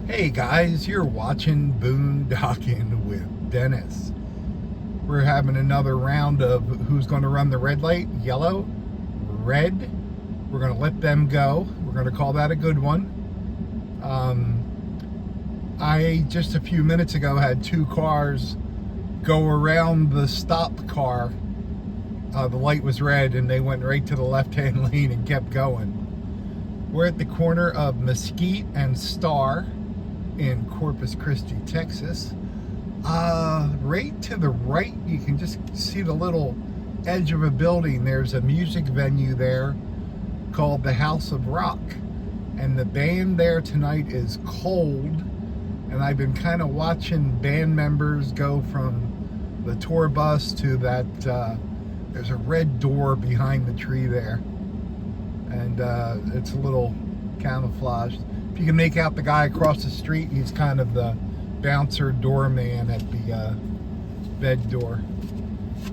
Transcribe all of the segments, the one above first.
Hey guys, you're watching Boondocking with Dennis. We're having another round of who's going to run the red light, yellow, red. We're going to let them go. We're going to call that a good one. I just a few minutes ago had two cars go around the stopped car. The light was red and they went right to the left-hand lane and kept going. We're at the corner of Mesquite and Star in Corpus Christi, Texas. Right to the right, you can just see the little edge of a building. There's a music venue there called the House of Rock. And the band there tonight is Cold. And I've been kind of watching band members go from the tour bus to that, there's a red door behind the tree there. And it's a little camouflaged. If you can make out the guy across the street, he's kind of the bouncer doorman at the bed door.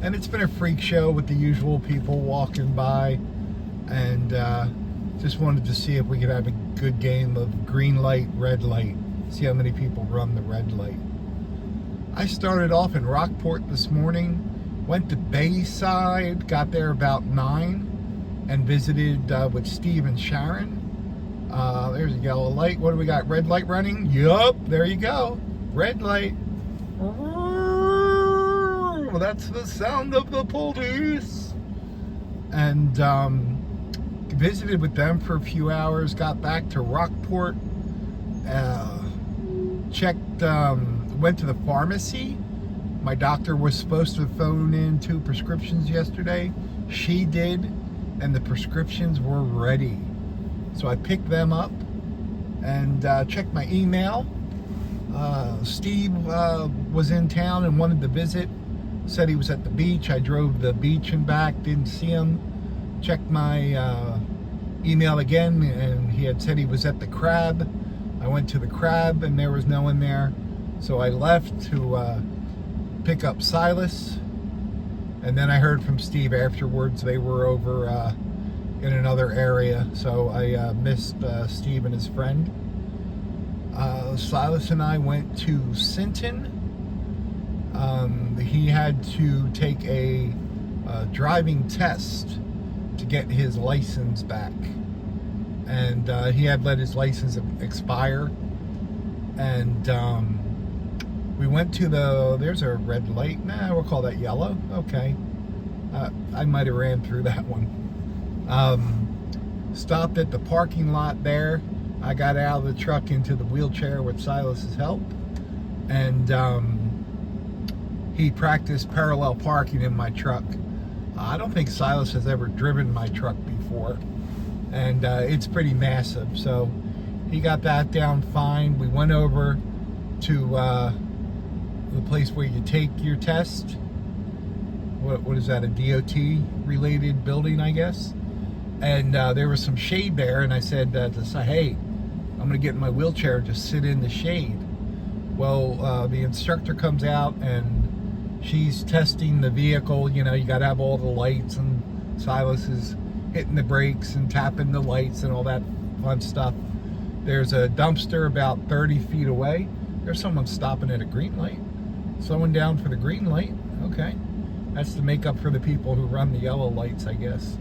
And it's been a freak show with the usual people walking by, and just wanted to see if we could have a good game of green light, red light, see how many people run the red light. I started off in Rockport this morning, went to Bayside, got there about 9, and visited with Steve and Sharon. There's a yellow light. What do we got? Red light running? Yup, there you go. Red light. That's the sound of the police. And visited with them for a few hours. Got back to Rockport. Went to the pharmacy. My doctor was supposed to phone in 2 prescriptions yesterday. She did, and the prescriptions were ready. So I picked them up and checked my email. Steve was in town and wanted to visit. Said he was at the beach. I drove the beach and back, didn't see him. Checked my email again, and he had said he was at the Crab. I went to the Crab and there was no one there. So I left to pick up Silas. And then I heard from Steve afterwards. They were over in another area, so I missed Steve and his friend. Silas and I went to Sinton. He had to take a driving test to get his license back, and he had let his license expire. And we went to there's a red light. Nah, we'll call that yellow. Okay. I might have ran through that one. Stopped at the parking lot there. I got out of the truck into the wheelchair with Silas's help, and he practiced parallel parking in my truck. I don't think Silas has ever driven my truck before, and it's pretty massive, so he got that down fine. We went over to the place where you take your test. What is that, a DOT related building, I guess? And there was some shade there, and I said hey, I'm going to get in my wheelchair and just sit in the shade. Well, the instructor comes out, and she's testing the vehicle. You know, you got to have all the lights, and Silas is hitting the brakes and tapping the lights and all that fun stuff. There's a dumpster about 30 feet away. There's someone stopping at a green light, slowing down for the green light. Okay. That's to make up for the people who run the yellow lights, I guess.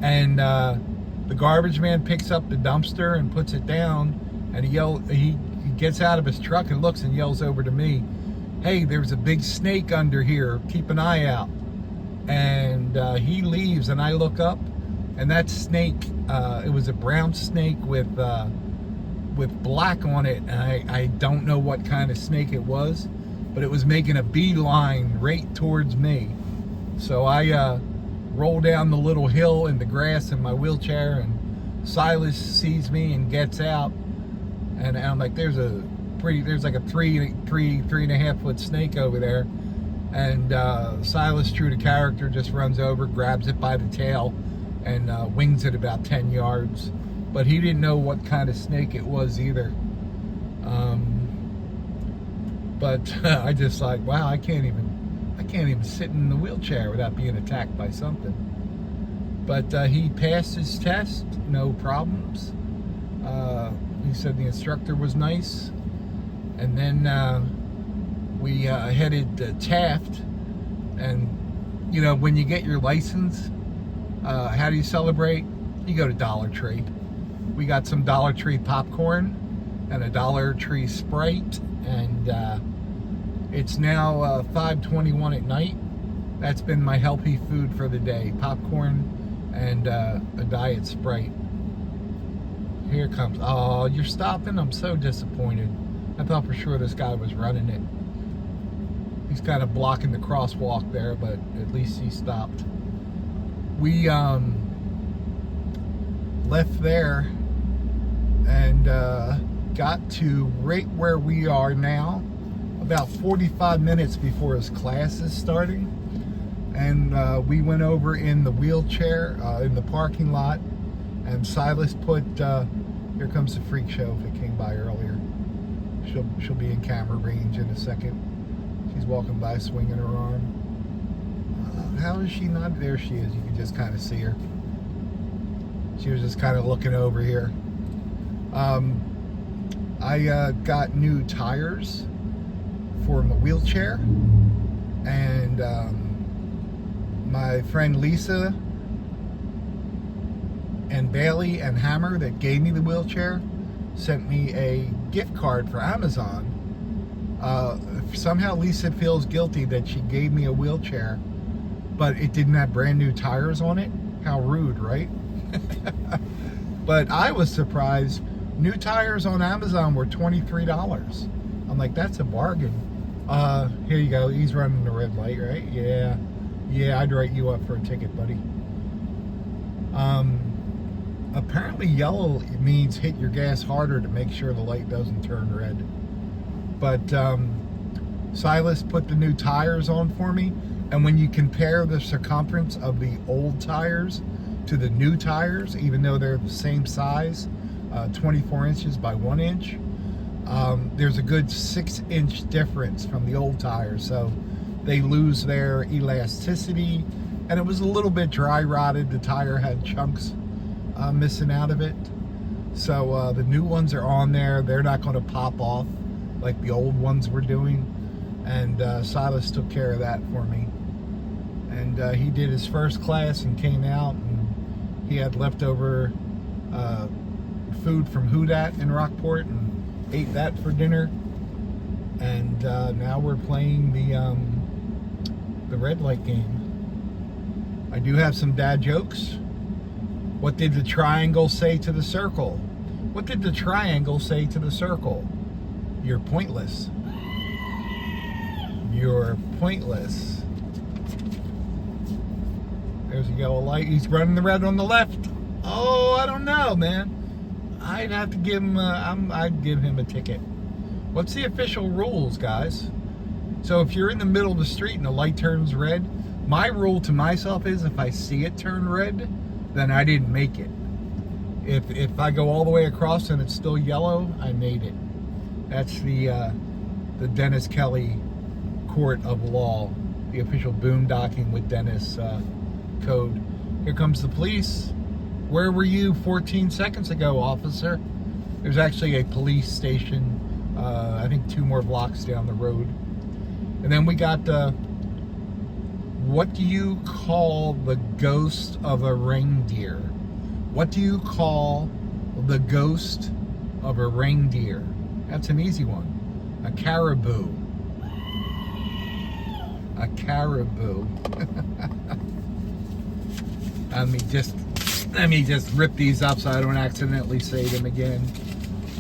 And the garbage man picks up the dumpster and puts it down, and he gets out of his truck and looks and yells over to me, "Hey, there's a big snake under here. Keep an eye out." And he leaves, and I look up, and that snake, it was a brown snake with black on it, and I don't know what kind of snake it was, but it was making a beeline right towards me. So I roll down the little hill in the grass in my wheelchair, and Silas sees me and gets out, and I'm like, there's like a 3.5 foot snake over there. And Silas, true to character, just runs over, grabs it by the tail, and wings it about 10 yards. But he didn't know what kind of snake it was either. But I just like, wow, I can't even sit in the wheelchair without being attacked by something. But he passed his test, no problems. He said the instructor was nice. And then we headed to Taft. And, you know, when you get your license, how do you celebrate? You go to Dollar Tree. We got some Dollar Tree popcorn and a Dollar Tree Sprite. And it's now 5:21 at night. That's been my healthy food for the day. Popcorn and a Diet Sprite. Here it comes. Oh, you're stopping? I'm so disappointed. I thought for sure this guy was running it. He's kind of blocking the crosswalk there, but at least he stopped. We left there and got to right where we are now, about 45 minutes before his class is starting. And we went over in the wheelchair in the parking lot, and Silas put, here comes the freak show if it came by earlier. She'll be in camera range in a second. She's walking by swinging her arm. How is she not? There she is. You can just kind of see her. She was just kind of looking over here. I got new tires for my wheelchair, and my friend Lisa and Bailey and Hammer that gave me the wheelchair sent me a gift card for Amazon. Somehow Lisa feels guilty that she gave me a wheelchair, but it didn't have brand new tires on it. How rude, right? But I was surprised. New tires on Amazon were $23. I'm like, that's a bargain. Here you go. He's running the red light, right? Yeah. Yeah, I'd write you up for a ticket, buddy. Apparently yellow means hit your gas harder to make sure the light doesn't turn red. But Silas put the new tires on for me, and when you compare the circumference of the old tires to the new tires, even though they're the same size, 24 inches by 1 inch, there's a good 6-inch difference from the old tires. So they lose their elasticity, and it was a little bit dry rotted. The tire had chunks missing out of it. So the new ones are on there. They're not going to pop off like the old ones were doing. And Silas took care of that for me. And he did his first class and came out, and he had leftover food from Houdat in Rockport and ate that for dinner. And now we're playing the red light game. I do have some dad jokes. What did the triangle say to the circle? What did the triangle say to the circle? You're pointless. You're pointless. There's a yellow light. He's running the red on the left. Oh, I don't know, man. I'd have to give him I'd give him a ticket. What's the official rules, guys? So if you're in the middle of the street and the light turns red, my rule to myself is if I see it turn red, then I didn't make it. If I go all the way across and it's still yellow, I made it. That's the Dennis Kelley Court of Law, the official boondocking with Dennis code. Here comes the police. Where were you 14 seconds ago, officer? There's actually a police station, I think 2 more blocks down the road. And then we got what do you call the ghost of a reindeer? What do you call the ghost of a reindeer? That's an easy one. A caribou. A caribou. Let me just rip these up so I don't accidentally say them again.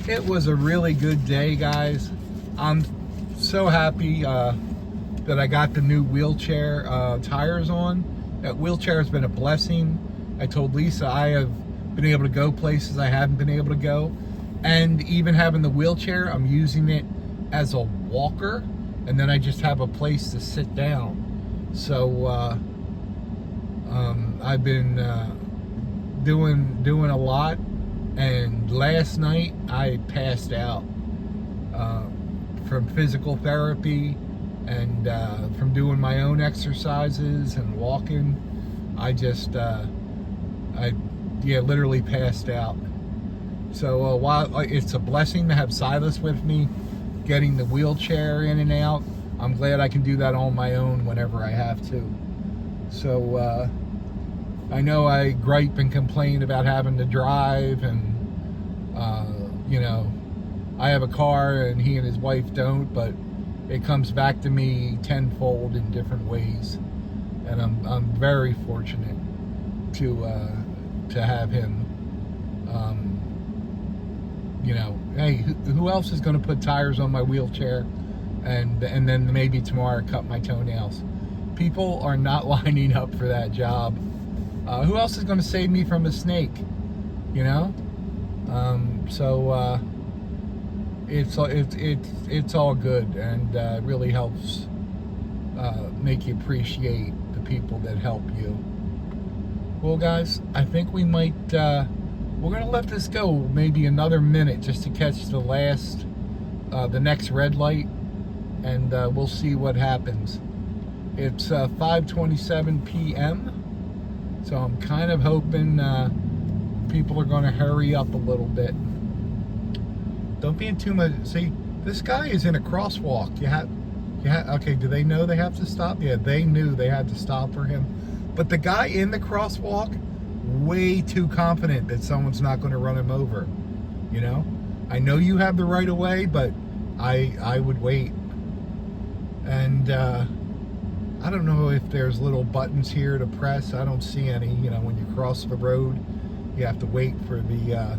It was a really good day, guys. I'm so happy that I got the new wheelchair tires on. That wheelchair has been a blessing. I told Lisa I have been able to go places I haven't been able to go. And even having the wheelchair, I'm using it as a walker. And then I just have a place to sit down. So I've been doing a lot. And last night I passed out from physical therapy and from doing my own exercises and walking. I just, literally passed out. So while it's a blessing to have Silas with me, getting the wheelchair in and out, I'm glad I can do that on my own whenever I have to. So I know I gripe and complain about having to drive, and you know, I have a car and he and his wife don't, but it comes back to me tenfold in different ways, and I'm very fortunate to have him. You know, hey, who else is going to put tires on my wheelchair and then maybe tomorrow cut my toenails? People are not lining up for that job. Who else is going to save me from a snake? You know, so it's all good, and really helps make you appreciate the people that help you. Well, guys, I think we might. We're gonna let this go maybe another minute just to catch the next red light, and we'll see what happens. It's 5:27 p.m. So I'm kind of hoping people are going to hurry up a little bit. Don't be in too much. See, this guy is in a crosswalk. Okay, do they know they have to stop? Yeah, they knew they had to stop for him. But the guy in the crosswalk, way too confident that someone's not going to run him over. You know? I know you have the right of way, but I would wait. And I don't know if there's little buttons here to press. I don't see any. You know, when you cross the road, you have to wait for the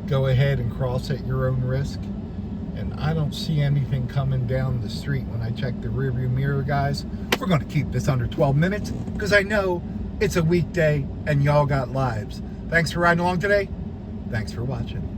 go ahead and cross at your own risk. And I don't see anything coming down the street when I check the rearview mirror, guys. We're going to keep this under 12 minutes because I know it's a weekday and y'all got lives. Thanks for riding along today. Thanks for watching.